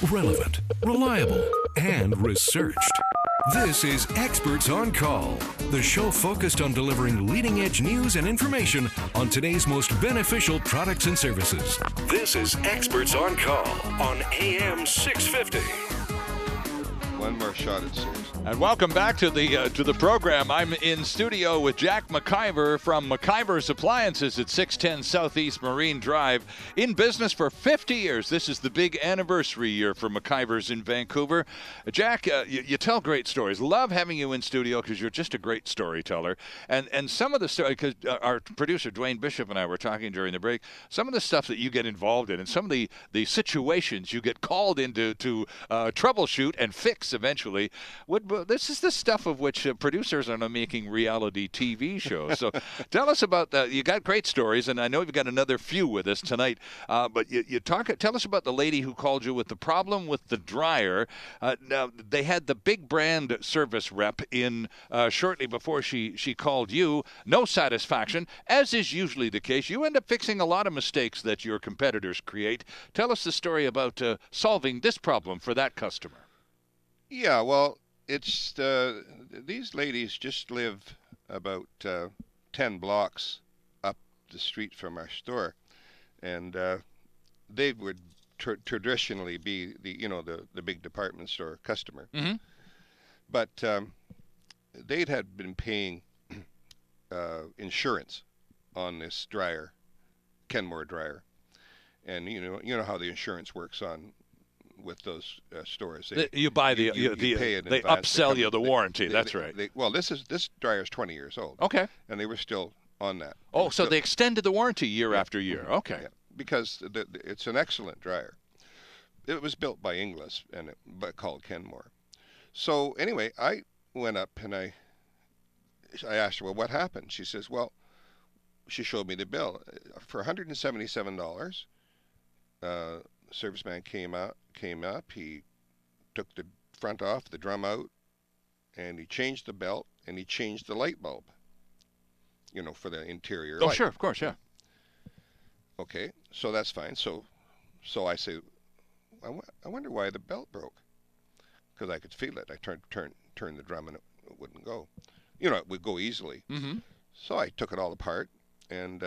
relevant, reliable, and researched. This is Experts on Call, the show focused on delivering leading-edge news and information on today's most beneficial products and services. This is Experts on Call on AM 650. One more shot at serious. And welcome back to the program. I'm in studio with Jack McIver from McIver's Appliances at 610 Southeast Marine Drive. In business for 50 years. This is the big anniversary year for McIver's in Vancouver. Jack, you tell great stories. Love having you in studio because you're just a great storyteller. And some of the story, because our producer Dwayne Bishop and I were talking during the break, some of the stuff that you get involved in and some of the situations you get called into to troubleshoot and fix eventually. This is the stuff of which producers are now making reality TV shows. So tell us about that. You got great stories, and I know you've got another few with us tonight. But tell us about the lady who called you with the problem with the dryer. Now, they had the big brand service rep in shortly before she called you. No satisfaction, as is usually the case. You end up fixing a lot of mistakes that your competitors create. Tell us the story about solving this problem for that customer. Yeah, well, it's these ladies just live about 10 blocks up the street from our store, and they would traditionally be the big department store customer. Mm-hmm. But had been paying insurance on this dryer, Kenmore dryer, and you know how the insurance works on. With those stores, you buy they upsell you the warranty. That's right. Well, this dryer is 20 years old. Okay. And they were still on that. Oh, so they extended the warranty year after year. Okay. Yeah, because it's an excellent dryer. It was built by Inglis but called Kenmore. So anyway, I went up and I asked her, well, what happened? She says, well, she showed me the bill for $177. Serviceman came up, he took the front off, the drum out, and he changed the belt, and he changed the light bulb, for the interior light. Oh, sure, of course, yeah. Okay, so that's fine. So I say, I wonder why the belt broke, because I could feel it. I turned the drum, and it wouldn't go. It would go easily. Mm-hmm. So I took it all apart, and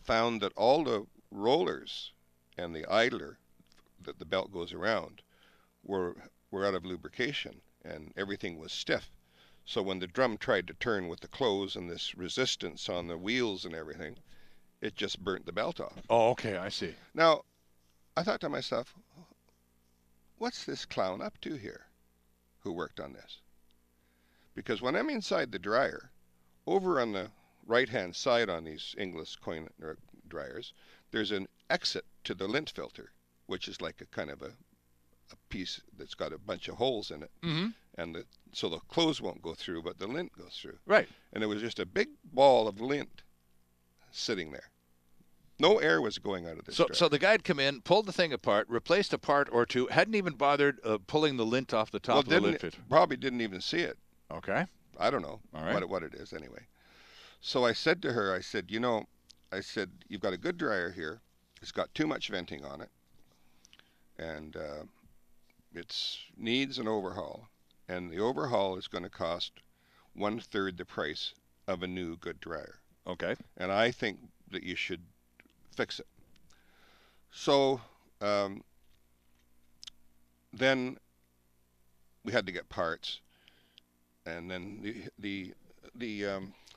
found that all the rollers and the idler that the belt goes around were out of lubrication, and everything was stiff. So when the drum tried to turn with the clothes and this resistance on the wheels and everything, it just burnt the belt off. Oh, okay, I see. Now, I thought to myself, what's this clown up to here who worked on this? Because when I'm inside the dryer, over on the right-hand side on these Inglis coin dryers, there's an exit to the lint filter, which is like a kind of a piece that's got a bunch of holes in it. Mm-hmm. And so the clothes won't go through, but the lint goes through. Right. And it was just a big ball of lint sitting there. No air was going out of this dryer. So the guy'd come in, pulled the thing apart, replaced a part or two, hadn't even bothered pulling the lint off the top of the lint filter. Probably didn't even see it. Okay. I don't know what it is anyway. So I said to her, I said, you've got a good dryer here. It's got too much venting on it, and it needs an overhaul. And the overhaul is going to cost 1/3 the price of a new good dryer. Okay. And I think that you should fix it. So then we had to get parts, and then the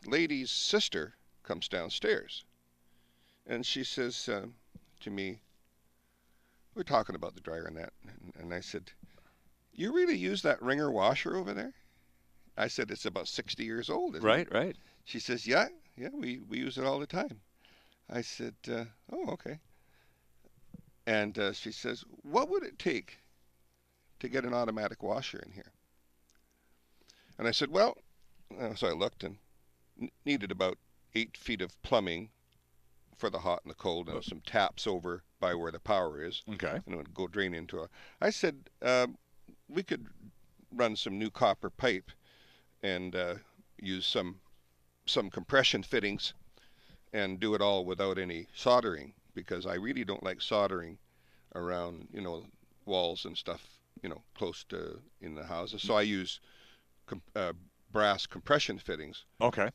lady's sister comes downstairs, and she says to me, we're talking about the dryer and that, and I said, you really use that wringer washer over there? I said, it's about 60 years old, isn't it? Right. She says, yeah, we use it all the time. I said, oh, okay. And she says, what would it take to get an automatic washer in here? And I said, well, so I looked and needed about 8 feet of plumbing for the hot and the cold, and some taps over by where the power is. Okay. And it would go drain into I said, we could run some new copper pipe and use some compression fittings and do it all without any soldering, because I really don't like soldering around, walls and stuff, close to in the houses. So I use brass compression fittings,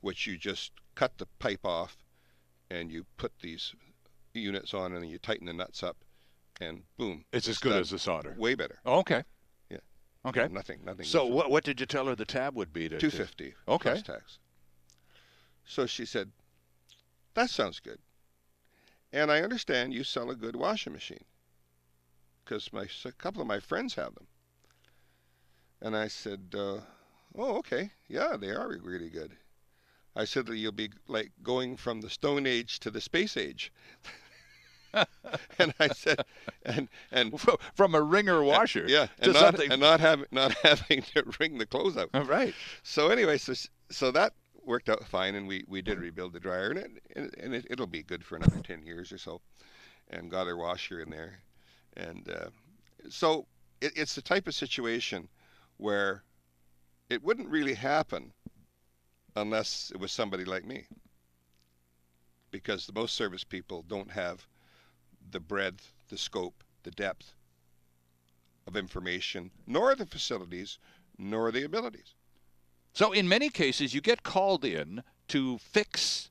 which you just cut the pipe off and you put these units on and then you tighten the nuts up and boom. It's as good as a solder. Way better. Oh, okay. Yeah. Okay. Nothing. So what did you tell her the tab would be? $250 plus tax. So she said, that sounds good. And I understand you sell a good washing machine because a couple of my friends have them. And I said, oh, okay. Yeah, they are really good. I said that you'll be like going from the Stone Age to the Space Age. And I said, and from a wringer washer, and not having to wring the clothes out. Right. So anyway, so that worked out fine, and we did rebuild the dryer, and it'll be good for another 10 years or so, and got our washer in there, and so it's the type of situation where it wouldn't really happen unless it was somebody like me, because most service people don't have the breadth, the scope, the depth of information, nor the facilities, nor the abilities. So in many cases, you get called in to fix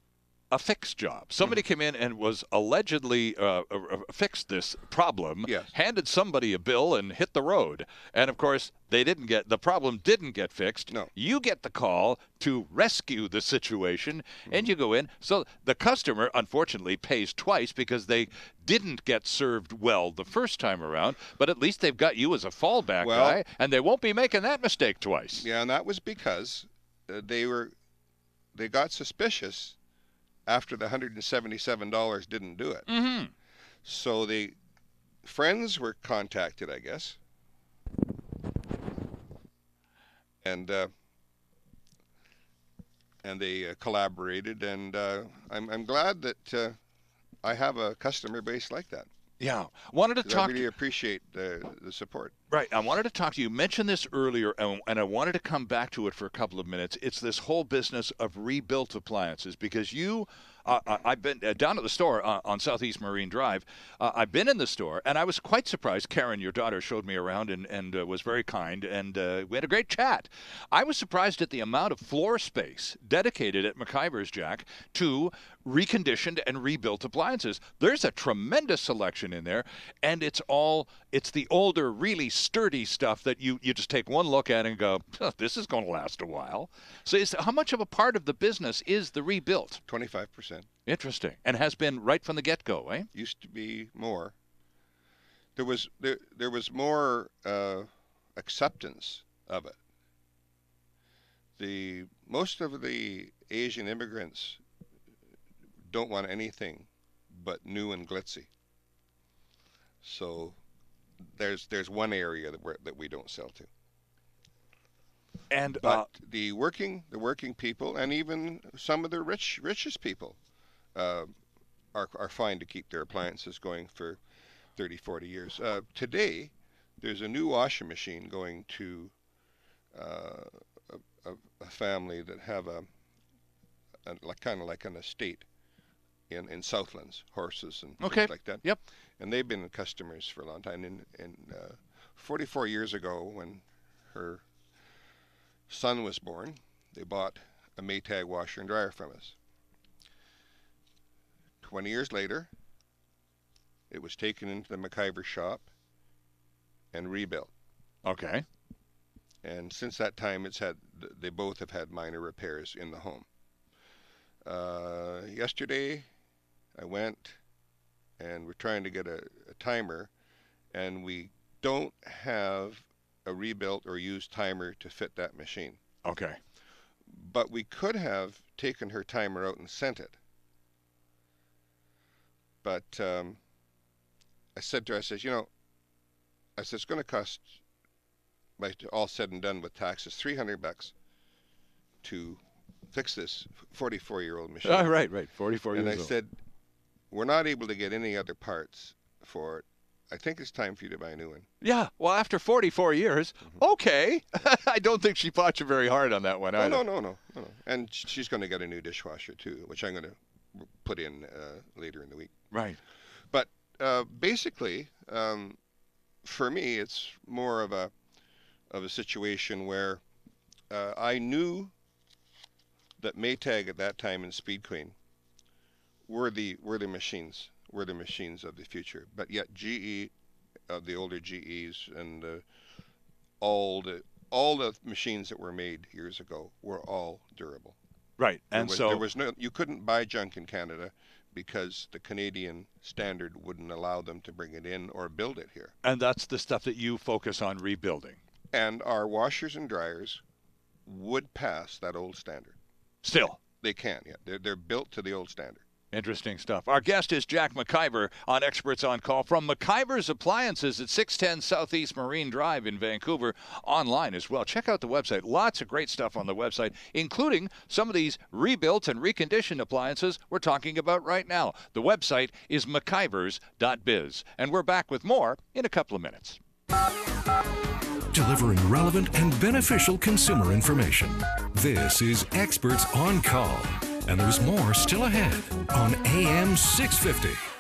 a fix job. Somebody came in and was allegedly fixed this problem, handed somebody a bill and hit the road. And of course, the problem didn't get fixed. No. You get the call to rescue the situation, and you go in. So the customer, unfortunately, pays twice because they didn't get served well the first time around, but at least they've got you as a fallback guy, and they won't be making that mistake twice. Yeah, and that was because they got suspicious after the $177 didn't do it. So the friends were contacted, I guess, and they collaborated, and I'm glad that I have a customer base like that. Yeah, wanted to talk. I really appreciate the support. Right, I wanted to talk to you. You mentioned this earlier, and I wanted to come back to it for a couple of minutes. It's this whole business of rebuilt appliances, because I've been down at the store on Southeast Marine Drive. I've been in the store, and I was quite surprised. Karen, your daughter, showed me around and was very kind, and we had a great chat. I was surprised at the amount of floor space dedicated at McIver's, Jack, to reconditioned and rebuilt appliances. There's a tremendous selection in there, and it's the older, really sturdy stuff that you just take one look at and go, oh, this is going to last a while. So how much of a part of the business is the rebuilt? 25%. Interesting. And has been right from the get-go, eh? Used to be more. There was more acceptance of it. Most of the Asian immigrants don't want anything but new and glitzy. So there's one area that we don't sell to. But the working people, and even some of the richest people, are fine to keep their appliances going for 30, 40 years. Today, there's a new washing machine going to a family that have kind of like an estate in Southlands, horses and things like that. Yep. And they've been customers for a long time. And 44 years ago, when her son was born, they bought a Maytag washer and dryer from us. 20 years later, it was taken into the McIver shop and rebuilt. Okay. And since that time, they both have had minor repairs in the home. Yesterday, I went and we're trying to get a timer, and we don't have a rebuilt or used timer to fit that machine. Okay. But we could have taken her timer out and sent it. But I said to her, I said, it's going to cost, all said and done with taxes, $300 to fix this 44-year-old machine. Oh, right, 44 years old. And I said, we're not able to get any other parts for it. I think it's time for you to buy a new one. Yeah, well, after 44 years, okay. I don't think she fought you very hard on that one either. No. And she's going to get a new dishwasher, too, which I'm going to put in later in the week. Right. But basically, For me, it's more of a situation where I knew that Maytag at that time and Speed Queen were the machines of the future. But yet GE, the older GEs and all the machines that were made years ago were all durable. Right, and there was no, you couldn't buy junk in Canada because the Canadian standard wouldn't allow them to bring it in or build it here. And that's the stuff that you focus on rebuilding. And our washers and dryers would pass that old standard. Still. They can, yeah. They're built to the old standard. Interesting stuff. Our guest is Jack McIver on Experts on Call from McIver's Appliances at 610 Southeast Marine Drive in Vancouver. Online as well. Check out the website. Lots of great stuff on the website, including some of these rebuilt and reconditioned appliances we're talking about right now. The website is mcivers.biz. And we're back with more in a couple of minutes. Delivering relevant and beneficial consumer information. This is Experts on Call. And there's more still ahead on AM 650.